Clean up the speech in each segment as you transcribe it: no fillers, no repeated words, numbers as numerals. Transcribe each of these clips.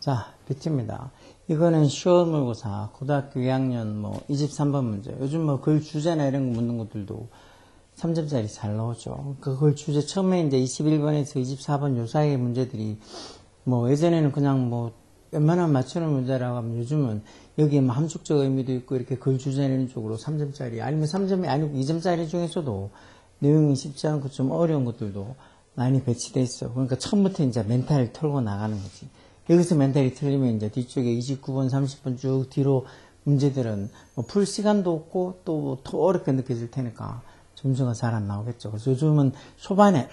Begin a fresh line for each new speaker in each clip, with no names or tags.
자, 뷰티입니다. 이거는 시험 모의고사 고등학교 2학년 23번 문제. 요즘 글 주제나 이런 거 묻는 것들도 3점짜리 잘 나오죠. 그걸 주제 처음에 이제 21번에서 24번 요 사이의 문제들이 예전에는 그냥 웬만하면 맞추는 문제라고 하면 요즘은 여기에 함축적 의미도 있고 이렇게 글 주제 이런 쪽으로 3점짜리 아니면 3점이 아니고 2점짜리 중에서도 내용이 쉽지 않고 좀 어려운 것들도 많이 배치돼 있어. 그러니까 처음부터 이제 멘탈을 털고 나가는 거지. 여기서 멘탈이 틀리면 이제 뒤쪽에 29번, 30번 쭉 뒤로 문제들은 풀 시간도 없고 또 더 어렵게 느껴질 테니까 점수가 잘 안 나오겠죠. 그래서 요즘은 초반에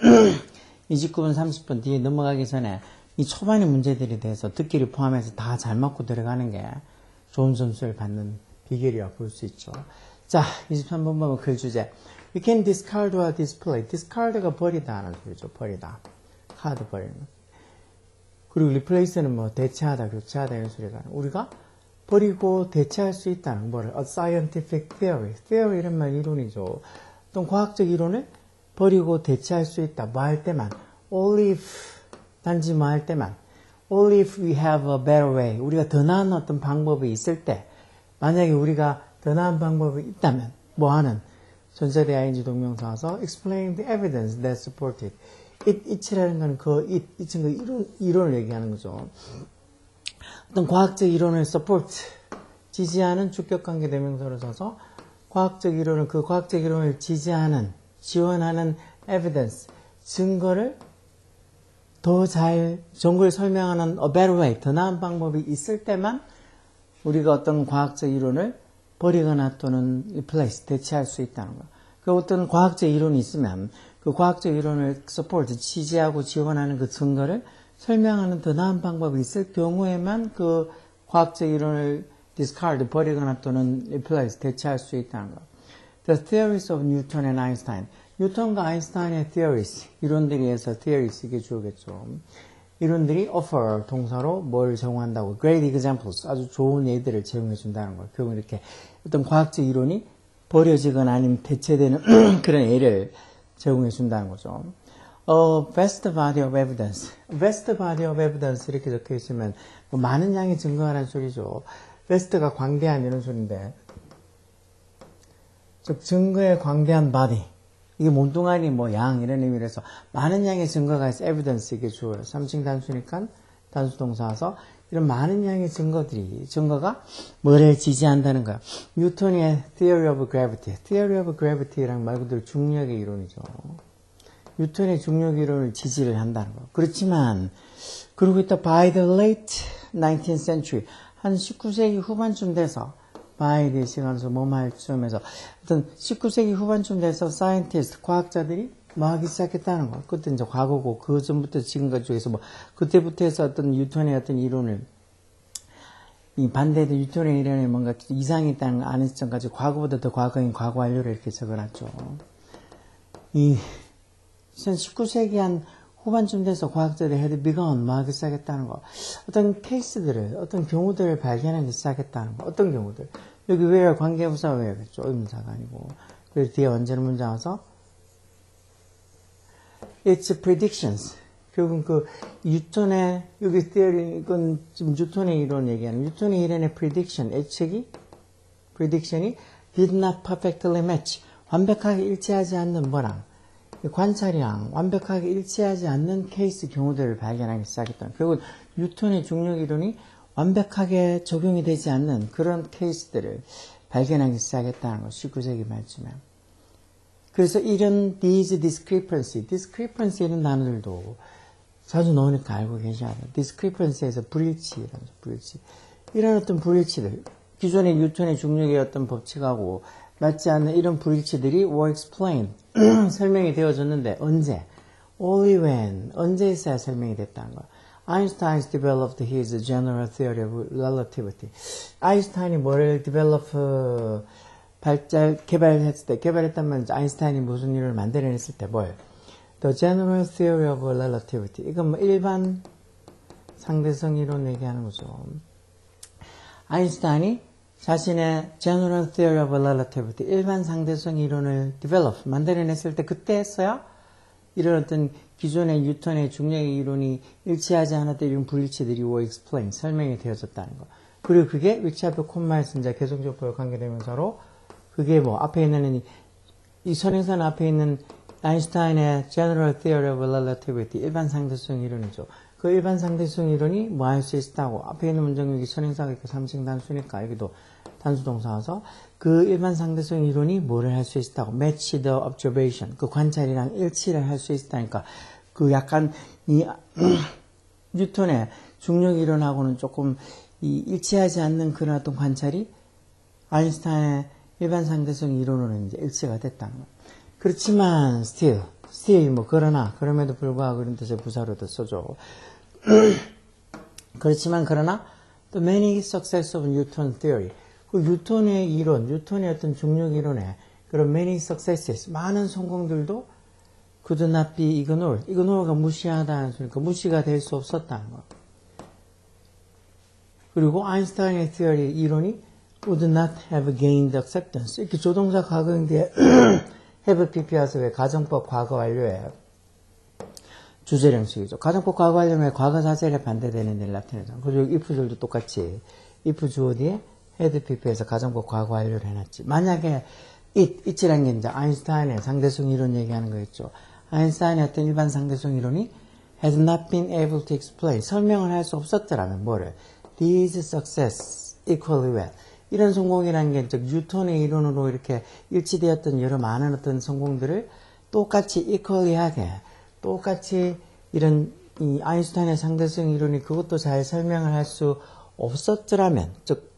29번, 30번 뒤에 넘어가기 전에 이 초반의 문제들에 대해서 듣기를 포함해서 다 잘 맞고 들어가는 게 좋은 점수를 받는 비결이라고 볼 수 있죠. 자, 23번 보면 글 주제. You can discard or display. discard가 버리다 하는 소리죠. 버리다. 카드 버리는. 그리고 replace는 대체하다, 교체하다 이런 소리가 우리가 버리고 대체할 수 있다는 뭐를 a scientific theory. theory 이런 말 이론이죠. 어떤 과학적 이론을 버리고 대체할 수 있다. 뭐 할 때만. only if 단지 뭐 할 때만. only if we have a better way. 우리가 더 나은 어떤 방법이 있을 때 만약에 우리가 더 나은 방법이 있다면 뭐 하는 전자대 ing 동명사 와서 explain the evidence that support it. it이라는 건 이론을 얘기하는 거죠. 어떤 과학적 이론을 support, 지지하는 주격관계 대명사로 써서 과학적 이론을, 그 과학적 이론을 지지하는, 지원하는 evidence, 증거를 더 잘, 정보를 설명하는 a better way, 더 나은 방법이 있을 때만 우리가 어떤 과학적 이론을 버리거나 또는 replace, 대체할 수 있다는 거예요. 그 어떤 과학적 이론이 있으면 그 과학적 이론을 support, 지지하고 지원하는 그 증거를 설명하는 더 나은 방법이 있을 경우에만 그 과학적 이론을 discard, 버리거나 또는 replace, 대체할 수 있다는 거. The theories of Newton and Einstein. 뉴턴과 아인슈타인의 theories, 이론들이에서 theories 이게 주어겠죠. 이론들이 offer 동사로 뭘 제공한다고. Great examples, 아주 좋은 예들을 제공해 준다는 거예요. 결국 이렇게 어떤 과학적 이론이 버려지거나 아니면 대체되는 그런 예를 제공해 준다는 거죠. vast body of evidence. vast body of evidence 이렇게 적혀 있으면 많은 양의 증거라는 소리죠. vast가 광대한 이런 소리인데, 즉 증거의 광대한 body. 이게 몸뚱아리, 양 이런 의미에서 많은 양의 증거가 있어. evidence 이게 주어요. 3층 단수니까 단수 동사 와서 이런 많은 양의 증거가 뭐를 지지한다는 거야. 뉴턴의 theory of gravity. theory of gravity랑 말 그대로 중력의 이론이죠. 뉴턴의 중력 이론을 지지를 한다는 거. 그렇지만 그러고 있다 by the late 19th century 한 19세기 후반쯤 돼서 by the 시간에서 말쯤에서 어떤 19세기 후반쯤 돼서 scientist 과학자들이 하기 시작했다는 거. 그때 이제 과거고 그 전부터 지금까지 중에서 그때부터 해서 어떤 뉴턴의 어떤 이론을 이 반대된 뉴턴의 이론에 뭔가 이상이 있다는 거 아는 시점까지 과거보다 더 과거인 과거 완료를 이렇게 적어놨죠. 이 19세기 한 후반쯤 돼서 과학자들이 had begun 하기 시작했다는 거. 어떤 케이스들을, 어떤 경우들을 발견하기 시작했다는 거. 어떤 경우들. 여기 where 관계부사 where겠죠. 의문사가 아니고. 그래서 뒤에 언제는 문장 와서 it's predictions. 결국은 뉴턴의, 여기 theory, 이건 지금 뉴턴의 이론 얘기하는, 뉴턴의 이론의 prediction, prediction이 did not perfectly match. 완벽하게 일치하지 않는 뭐랑, 관찰이랑 완벽하게 일치하지 않는 케이스 경우들을 발견하기 시작했다. 결국 뉴턴의 중력 이론이 완벽하게 적용이 되지 않는 그런 케이스들을 발견하기 시작했다는 것, 19세기 말쯤에. 그래서 이런 these discrepancy 이런 단어들도 자주 나오니까 알고 계셔야 돼요. discrepancy에서 불일치. 이런 어떤 불일치들, 기존의 뉴턴의 중력의 어떤 법칙하고 맞지 않는 이런 불일치들이 were explained, 설명이 되어졌는데 언제? only when, 언제 있어야 설명이 됐다는 거야. Einstein developed his general theory of relativity. 아인슈타인이 뭐를 개발했을 때, 개발했단 말이죠. 아인슈타인이 무슨 일을 만들어냈을 때 뭘? The general theory of relativity. 이건 일반 상대성 이론 얘기하는 거죠. 아인슈타인이 자신의 general theory of relativity, 일반 상대성 이론을 만들어냈을 때 그때 했어야 이런 어떤 기존의 뉴턴의 중력의 이론이 일치하지 않았던 이런 불일치들이 were explained, 설명이 되어졌다는 거. 그리고 그게 위치하프 콤마에서 이제 계속적으로 관계되면서로 그게 뭐 앞에 있는 이 선행선 앞에 있는 아인슈타인의 General Theory of Relativity, 일반 상대성 이론이죠. 그 일반 상대성 이론이 뭐 할 수 있다고 앞에 있는 문장력이 선행사가 있고 삼층 단수니까 여기도 단수 동사와서 그 일반 상대성 이론이 뭐를 할 수 있다고 match the observation, 그 관찰이랑 일치를 할 수 있다니까 그 약간 이 뉴턴의 중력 이론하고는 조금 이 일치하지 않는 그런 어떤 관찰이 아인슈타인의 일반 상대성 이론으로는 이제 일치가 됐다는 거. 그렇지만 still 뭐 그러나 그럼에도 불구하고 그런 뜻의 부사로도 써줘. 그렇지만 그러나 the many success of Newton theory, 그 뉴턴의 이론, 뉴턴의 어떤 중력 이론에 그런 many successes, 많은 성공들도 could not be ignored가 무시하다는 소리니까 무시가 될 수 없었다는 거. 그리고 아인슈타인의 theory 이론이 would not have gained acceptance, 이렇게 조동사 과거인데 have pp와서 왜 가정법 과거 완료예요. 주제령식이죠. 가정법 과거 완료면 과거 사실에 반대되는 라틴어죠. 그리고 if줄도 똑같이 if 주어 뒤에 had pp에서 가정법 과거 완료를 해놨지. 만약에 it이라는 게 이제 아인슈타인의 상대성 이론 얘기하는 거였죠. 아인슈타인의 어떤 일반 상대성 이론이 had not been able to explain, 설명을 할 수 없었더라면 뭐를 these success equally well, 이런 성공이라는 게 즉 뉴턴의 이론으로 이렇게 일치되었던 여러 많은 어떤 성공들을 똑같이 equally하게 똑같이 이런 이 아인슈타인의 상대성 이론이 그것도 잘 설명을 할 수 없었더라면, 즉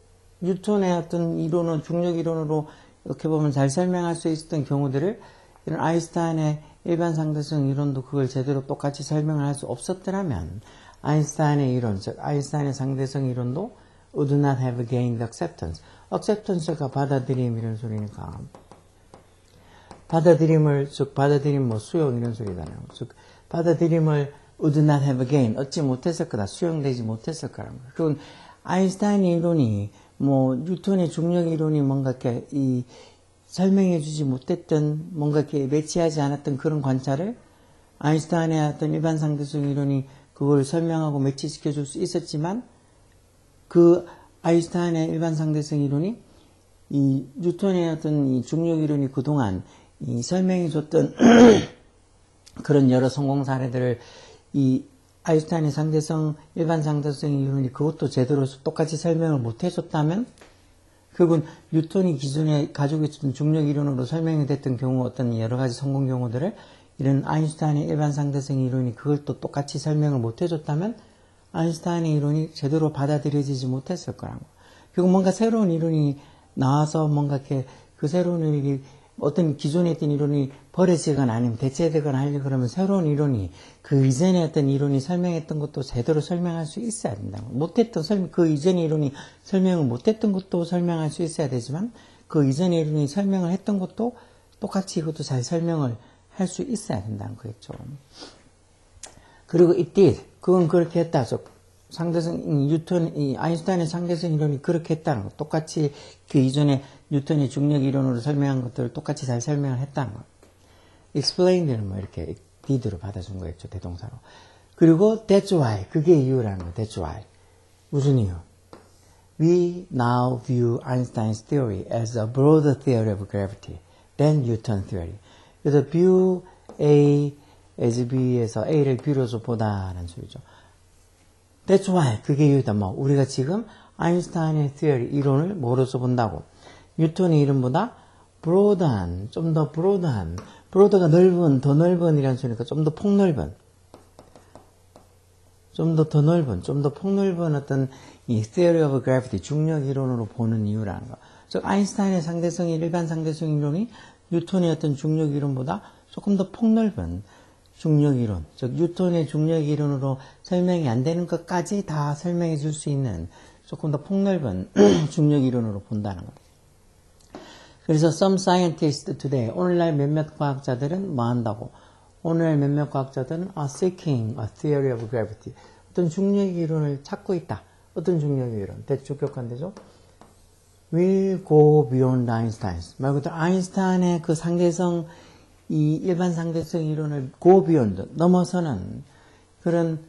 뉴턴의 어떤 이론은 중력 이론으로 이렇게 보면 잘 설명할 수 있었던 경우들을 이런 아인슈타인의 일반 상대성 이론도 그걸 제대로 똑같이 설명을 할 수 없었더라면 아인슈타인의 이론, 즉 아인슈타인의 상대성 이론도 would not have gained acceptance. acceptance가 받아들임 이런 소리니까 받아들임을, 즉 받아들임 뭐 수용 이런 소리잖아요. 즉 받아들임을 would not have gained, 얻지 못했을 거다, 수용되지 못했을 거라는 거예요. 그건 아인슈타인의 이론이 뭐 뉴턴의 중력 이론이 뭔가 이렇게 이 설명해주지 못했던, 뭔가 이렇게 매치하지 않았던 그런 관찰을 아인슈타인의 어떤 일반 상대성 이론이 그걸 설명하고 매치시켜줄 수 있었지만 그 아인슈타인의 일반 상대성 이론이 이 뉴턴의 어떤 이 중력 이론이 그동안 이 설명해줬던 그런 여러 성공 사례들을 이 아인슈타인의 일반 상대성 이론이 그것도 제대로 똑같이 설명을 못 해줬다면 결국은 뉴턴이 기존에 가지고 있었던 중력 이론으로 설명이 됐던 경우 어떤 여러 가지 성공 경우들을 이런 아인슈타인의 일반 상대성 이론이 그걸 또 똑같이 설명을 못 해줬다면 아인슈타인의 이론이 제대로 받아들여지지 못했을 거라고. 결국 뭔가 새로운 이론이 나와서 뭔가 이렇게 그 새로운 이론이 어떤 기존에 있던 이론이 버려지거나 아니면 대체되거나 하려고 그러면 새로운 이론이 그 이전에 어떤 이론이 설명했던 것도 제대로 설명할 수 있어야 된다고. 그 이전의 이론이 설명을 못했던 것도 설명할 수 있어야 되지만 그 이전의 이론이 설명을 했던 것도 똑같이 이것도 잘 설명을 할 수 있어야 된다는 거겠죠. 그리고 it did. 그건 그렇게 했다. 아인슈타인의 상대성 이론이 그렇게 했다는 거. 똑같이 그 이전에 뉴턴의 중력 이론으로 설명한 것들을 똑같이 잘 설명을 했다는 거. explained는 뭐 이렇게 did로 받아준 거였죠. 대동사로. 그리고 that's why. 그게 이유라는 거. that's why. 무슨 이유? We now view Einstein's theory as a broader theory of gravity than Newton theory. 그래서 view A as B에서 A를 B로서 보다라는 소리죠. That's why. 그게 이유다. 뭐 우리가 지금 아인슈타인의 theory 이론을 뭐로서 본다고? 뉴턴의 이론보다 broad한, 좀 더 broad한, broad가 넓은, 더 넓은 이라는 소리니까 좀 더 폭넓은, 좀 더 폭넓은 어떤 이 theory of gravity, 중력 이론으로 보는 이유라는 거. 즉 아인슈타인의 상대성이 일반 상대성 이론이 뉴턴의 어떤 중력 이론보다 조금 더 폭넓은 중력 이론, 즉 뉴턴의 중력 이론으로 설명이 안 되는 것까지 다 설명해 줄 수 있는 조금 더 폭넓은 중력 이론으로 본다는 것. 그래서 some scientists today, 오늘날 몇몇 과학자들은 뭐 한다고? 오늘날 몇몇 과학자들은 are seeking a theory of gravity. 어떤 중력 이론을 찾고 있다. 어떤 중력 이론? 대주격관되죠? will go beyond Einstein. 말 그대로 아인슈타인의 그 상대성 이 일반 상대성 이론을 go beyond, 넘어서는 그런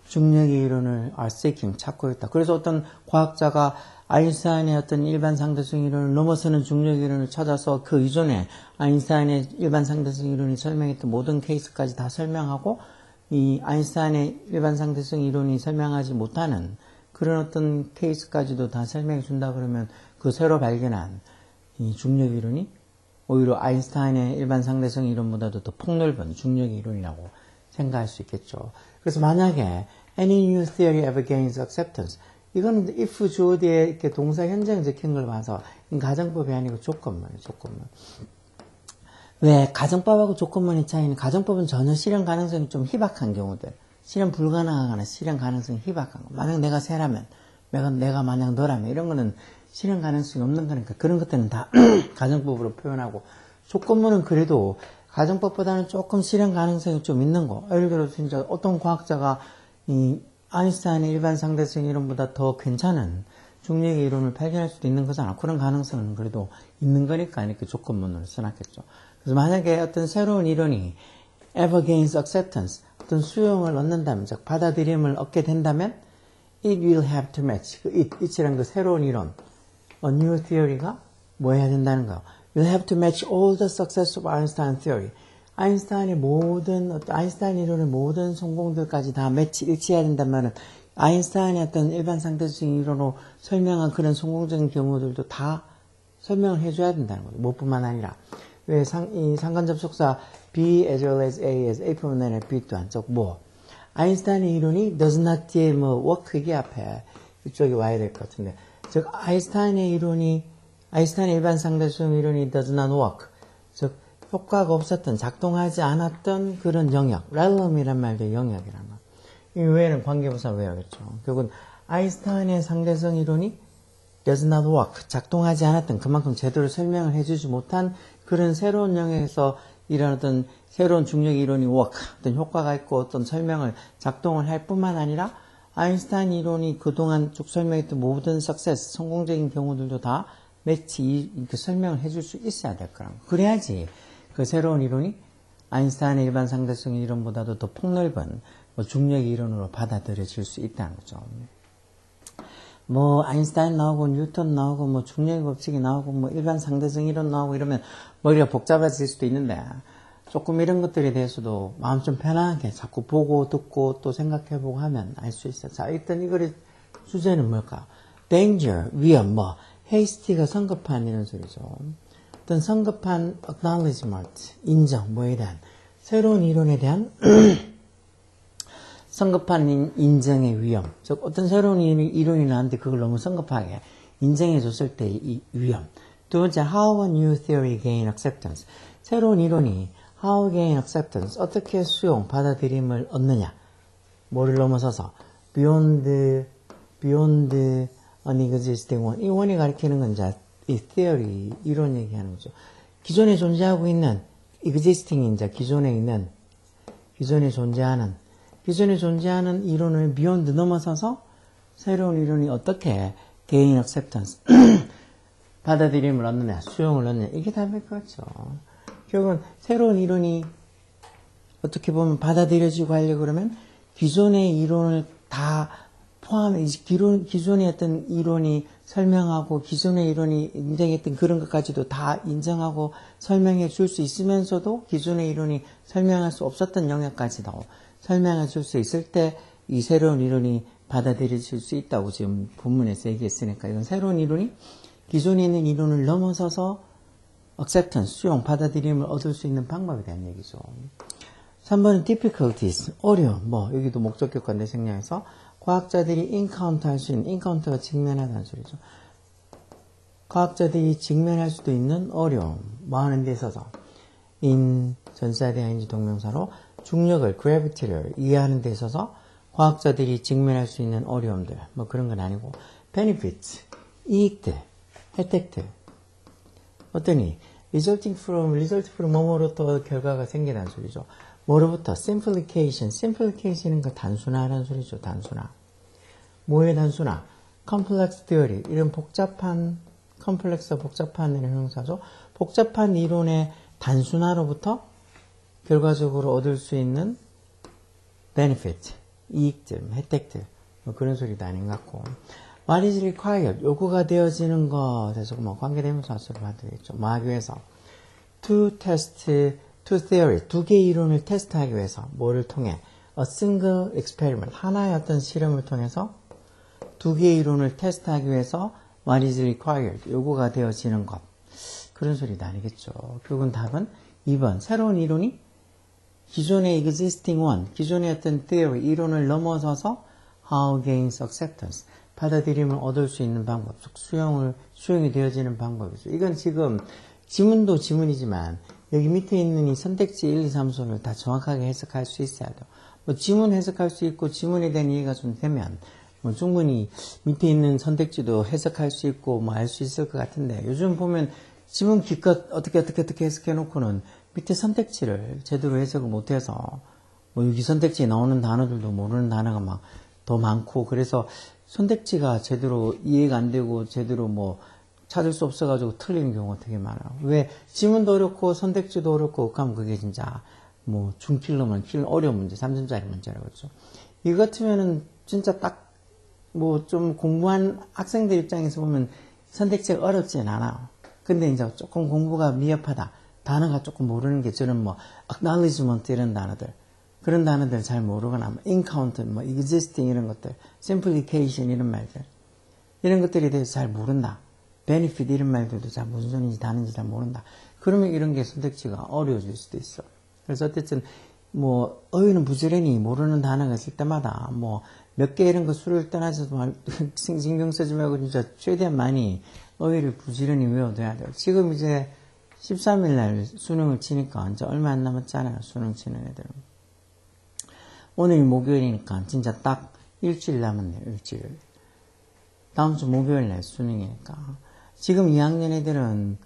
중력의 이론을 are seeking, 찾고 있다. 그래서 어떤 과학자가 아인슈타인의 어떤 일반 상대성 이론을 넘어서는 중력 이론을 찾아서 그 이전에 아인슈타인의 일반 상대성 이론이 설명했던 모든 케이스까지 다 설명하고 이 아인슈타인의 일반 상대성 이론이 설명하지 못하는 그런 어떤 케이스까지도 다 설명해 준다 그러면 그 새로 발견한 이 중력 이론이 오히려 아인슈타인의 일반 상대성 이론보다도 더 폭넓은 중력 이론이라고 생각할 수 있겠죠. 그래서 만약에 any new theory ever gains acceptance, 이거는 if 주어 뒤에 이렇게 동사 현재형 적힌 걸 봐서 가정법이 아니고 조건문이에요. 조건문. 왜 가정법하고 조건문의 차이는 가정법은 전혀 실현 가능성이 좀 희박한 경우들, 실현 불가능하거나 실현 가능성이 희박한 거. 만약 내가 새라면, 내가 만약 너라면 이런 거는 실현 가능성이 없는 거니까 그런 것들은 다 가정법으로 표현하고, 조건문은 그래도 가정법보다는 조금 실현 가능성이 좀 있는 거. 예를 들어서 진짜 어떤 과학자가 이 아인슈타인의 일반 상대성 이론보다 더 괜찮은 중력의 이론을 발견할 수도 있는 거잖아. 그런 가능성은 그래도 있는 거니까 이렇게 조건문으로 써놨겠죠. 그래서 만약에 어떤 새로운 이론이 ever gains acceptance, 어떤 수용을 얻는다면, 즉 받아들임을 얻게 된다면 it will have to match, 그 it이란 그 새로운 이론, a new theory가 뭐 해야 된다는 거야. will have to match all the success of Einstein theory. 아인슈타인의 아인슈타인 이론의 모든 성공들까지 다 일치해야 된다면 아인슈타인의 어떤 일반 상대성 이론으로 설명한 그런 성공적인 경우들도 다 설명을 해줘야 된다는 거죠. 뭐뿐만 아니라 왜 이 상관접속사 B as well as A as A뿐만 아니라 B 또한 즉 아인슈타인의 이론이 does not 뒤에 work 이게 앞에 이쪽이 와야 될 것 같은데 즉 아인슈타인의 일반 상대성 이론이 does not work 즉 효과가 없었던, 작동하지 않았던 그런 영역, realm이란 말도 영역이란 말. 이 외에는 관계부사 외우겠죠. 결국은 아인슈타인의 상대성 이론이 does not work, 작동하지 않았던, 그만큼 제대로 설명을 해주지 못한 그런 새로운 영역에서 이런 어떤 새로운 중력 이론이 work, 어떤 효과가 있고 어떤 설명을 작동을 할 뿐만 아니라 아인슈타인 이론이 그동안 쭉 설명했던 모든 success, 성공적인 경우들도 다 매치, 이렇게 설명을 해줄 수 있어야 될 거라고. 그래야지 그 새로운 이론이 아인슈타인의 일반 상대성 이론보다도 더 폭넓은 중력 이론으로 받아들여질 수 있다는 거죠. 아인슈타인 나오고 뉴턴 나오고 중력의 법칙이 나오고 일반 상대성 이론 나오고 이러면 머리가 복잡해질 수도 있는데 조금 이런 것들에 대해서도 마음 좀 편하게 자꾸 보고 듣고 또 생각해보고 하면 알 수 있어요. 자, 일단 이거의 주제는 뭘까? danger, 위험, hasty가 성급한 이런 소리죠. 어떤 성급한 acknowledgement, 인정, 뭐에 대한 새로운 이론에 대한 성급한 인정의 위험. 즉 어떤 새로운 이론이 나왔는데 그걸 너무 성급하게 인정해 줬을 때 이 위험. 두 번째, how a new theory gain acceptance. 새로운 이론이 how gain acceptance, 어떻게 수용, 받아들임을 얻느냐. 뭐를 넘어서서 beyond an existing one. 이 원이 가리키는 건 이제 이 theory, 이론 얘기하는 거죠. 기존에 존재하고 있는 existing, 이제 기존에 존재하는 이론을 beyond 넘어서서 새로운 이론이 어떻게 gain acceptance, 받아들임을 얻느냐, 수용을 얻느냐, 이게 답일 것 같죠. 결국은 새로운 이론이 어떻게 보면 받아들여지고 하려고 그러면 기존의 이론을 다 포함해, 기존의 어떤 이론이 설명하고 기존의 이론이 인정했던 그런 것까지도 다 인정하고 설명해 줄 수 있으면서도 기존의 이론이 설명할 수 없었던 영역까지도 설명해 줄 수 있을 때 이 새로운 이론이 받아들여질 수 있다고 지금 본문에서 얘기했으니까 이건 새로운 이론이 기존에 있는 이론을 넘어서서 acceptance, 수용, 받아들임을 얻을 수 있는 방법에 대한 얘기죠. 3번은 difficulties, 어려움, 여기도 목적격과인데 생략해서 과학자들이 encounter 할 수 있는, encounter가 직면하다는 소리죠. 과학자들이 직면할 수도 있는 어려움, 하는 데 있어서 in 전사대행지 동명사로 중력을, gravity를 이해하는 데 있어서 과학자들이 직면할 수 있는 어려움들, 그런 건 아니고 benefits, 이익들, 혜택들, 어떠니? resulting from 뭐뭐로부터 결과가 생기다는 소리죠. 뭐로부터? simplification은 그 단순화라는 소리죠. 단순화. 뭐의 단순화? complex theory. 이런 복잡한 이런 형사죠. 복잡한 이론의 단순화로부터 결과적으로 얻을 수 있는 benefit, 이익들, 혜택들, 뭐 그런 소리도 아닌 것 같고. What is required? 요구가 되어지는 것에서 뭐 관계대명사수를 봐도 되겠죠. 뭐 하기 위해서? To test, to theory. 두 개의 이론을 테스트하기 위해서. 뭐를 통해? A single experiment. 하나의 어떤 실험을 통해서 두 개의 이론을 테스트하기 위해서 What is required? 요구가 되어지는 것. 그런 소리도 아니겠죠. 결국은 답은 2번. 새로운 이론이 기존의 existing one, 기존의 어떤 theory, 이론을 넘어서서 how gains acceptance, 받아들임을 얻을 수 있는 방법, 즉 수용이 되어지는 방법이죠. 이건 지금 지문도 지문이지만 여기 밑에 있는 이 선택지 1, 2, 3소를 다 정확하게 해석할 수 있어야 돼요. 뭐 지문 해석할 수 있고 지문에 대한 이해가 좀 되면 뭐 충분히 밑에 있는 선택지도 해석할 수 있고 뭐 알 수 있을 것 같은데 요즘 보면 지문 기껏 어떻게 해석해 놓고는 밑에 선택지를 제대로 해석을 못해서 뭐 여기 선택지에 나오는 단어들도 모르는 단어가 막 더 많고 그래서 선택지가 제대로 이해가 안 되고 제대로 뭐 찾을 수 없어가지고 틀리는 경우가 되게 많아요. 왜 지문도 어렵고 선택지도 어렵고 그러면 그게 진짜 뭐 중킬러면 어려운 문제, 3점짜리 문제라고 그러죠. 이 같으면은 진짜 딱 뭐 좀 공부한 학생들 입장에서 보면 선택지가 어렵진 않아요. 근데 이제 조금 공부가 미흡하다. 단어가 조금 모르는 게 저는 뭐 acknowledgement 이런 단어들 그런 단어들 잘 모르거나 뭐 encounter, 뭐 existing 이런 것들 simplification 이런 말들 이런 것들에 대해서 잘 모른다. benefit 이런 말들도 잘 무슨 소리인지 다른지 잘 모른다. 그러면 이런 게 선택지가 어려워질 수도 있어. 그래서 어쨌든 뭐 어휘는 부지런히 모르는 단어가 있을 때마다 뭐 몇 개 이런 거 수를 떠나서 신경 쓰지 말고 진짜 최대한 많이 어휘를 부지런히 외워둬야 돼요. 지금 이제 13일 날 수능을 치니까 이제 얼마 안 남았잖아요. 수능 치는 애들은. 오늘이 목요일이니까 진짜 딱 일주일 남았네요. 일주일. 다음 주 목요일 날 수능이니까. 지금 2학년 애들은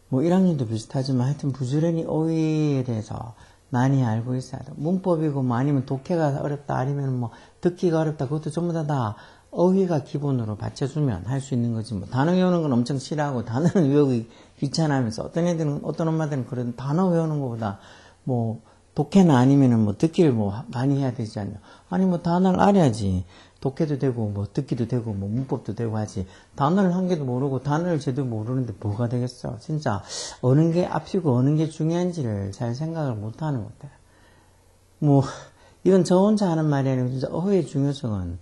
뭐 1학년도 비슷하지만 하여튼 부지런히 어휘에 대해서 많이 알고 있어야 돼요. 문법이고 뭐 아니면 독해가 어렵다 아니면 뭐 듣기가 어렵다 그것도 전부 다 어휘가 기본으로 받쳐주면 할 수 있는 거지. 뭐 단어 외우는 건 엄청 싫어하고 단어는 외우기 귀찮아하면서 어떤 애들은 어떤 엄마들은 그런 단어 외우는 것보다 뭐 독해나 아니면은 뭐 듣기를 뭐 많이 해야 되지 않냐. 아니 뭐 단어를 알아야지. 독해도 되고 뭐 듣기도 되고 뭐 문법도 되고 하지. 단어를 한 개도 모르고 단어를 제대로 모르는데 뭐가 되겠어. 진짜 어느 게 앞이고 어느 게 중요한지를 잘 생각을 못 하는 것 같아요. 뭐 이건 저 혼자 하는 말이 아니고 진짜 어휘의 중요성은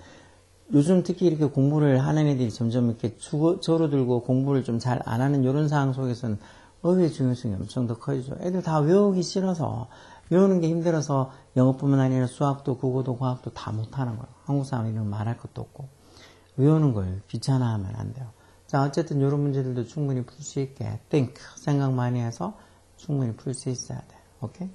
요즘 특히 이렇게 공부를 하는 애들이 점점 이렇게 줄어들고 공부를 좀 잘 안 하는 이런 상황 속에서는 어휘의 중요성이 엄청 더 커지죠. 애들 다 외우기 싫어서 외우는 게 힘들어서 영어뿐만 아니라 수학도 국어도 과학도 다 못하는 거예요. 한국 사람 이런 말할 것도 없고 외우는 걸 귀찮아하면 안 돼요. 자 어쨌든 이런 문제들도 충분히 풀 수 있게 think 생각 많이 해서 충분히 풀 수 있어야 돼. 오케이?